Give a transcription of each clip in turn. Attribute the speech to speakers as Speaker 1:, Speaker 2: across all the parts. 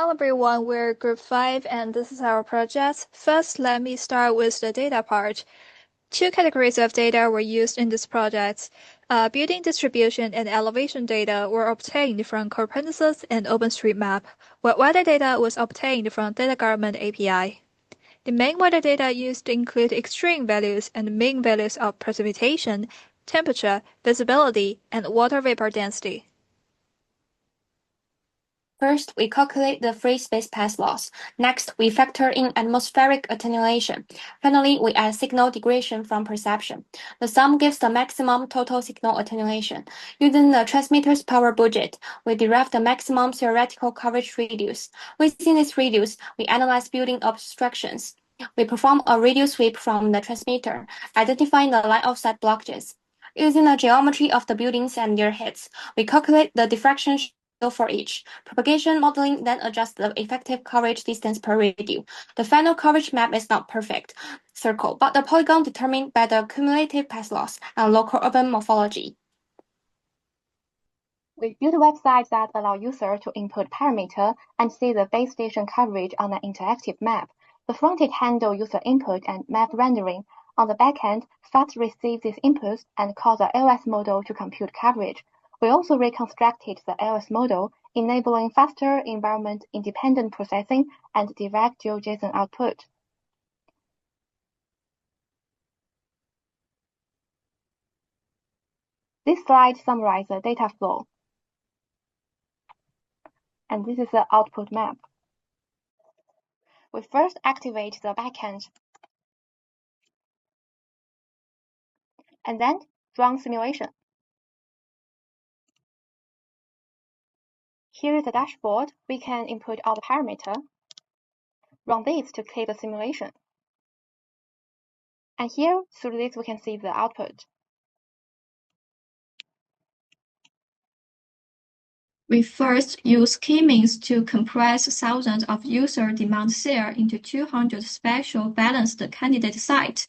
Speaker 1: Hello everyone, we're Group 5 and this is our project. First, let me start with the data part. Two categories of data were used in this project. Building distribution and elevation data were obtained from Copernicus and OpenStreetMap, while weather data was obtained from Data Government API. The main weather data used include extreme values and mean values of precipitation, temperature, visibility, and water vapor density.
Speaker 2: First, we calculate the free space path loss. Next, we factor in atmospheric attenuation. Finally, we add signal degradation from perception. The sum gives the maximum total signal attenuation. Using the transmitter's power budget, we derive the maximum theoretical coverage radius. Within this radius, we analyze building obstructions. We perform a radial sweep from the transmitter, identifying the line of sight blockages. Using the geometry of the buildings and their heads, we calculate the diffraction for each. Propagation modeling then adjusts the effective coverage distance per radius. The final coverage map is not perfect circle, but the polygon determined by the cumulative path loss and local urban morphology.
Speaker 3: We build websites that allow users to input parameter and see the base station coverage on an interactive map. The front end handles user input and map rendering. On the back end, FAT receives these inputs and calls the LS model to compute coverage. We also reconstructed the LS model, enabling faster environment-independent processing and direct GeoJSON output. This slide summarizes the data flow. And this is the output map. We first activate the backend, and then run simulation. Here is the dashboard. We can input all the parameters. Run this to clear the simulation. And here, through this, we can see the output.
Speaker 4: We first use K-means to compress thousands of user demand cell into 200 spatial balanced candidate sites,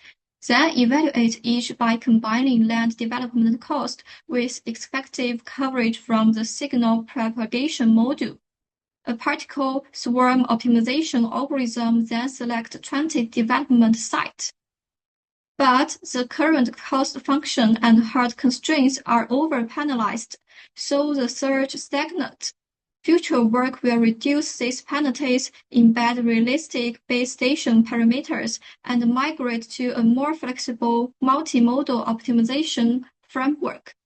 Speaker 4: then evaluate each by combining land development cost with expected coverage from the signal propagation module. A particle swarm optimization algorithm then selects 20 development sites. But the current cost function and hard constraints are over-penalized, so the search stagnates. Future work will reduce these penalties, embed realistic base station parameters, and migrate to a more flexible multimodal optimization framework.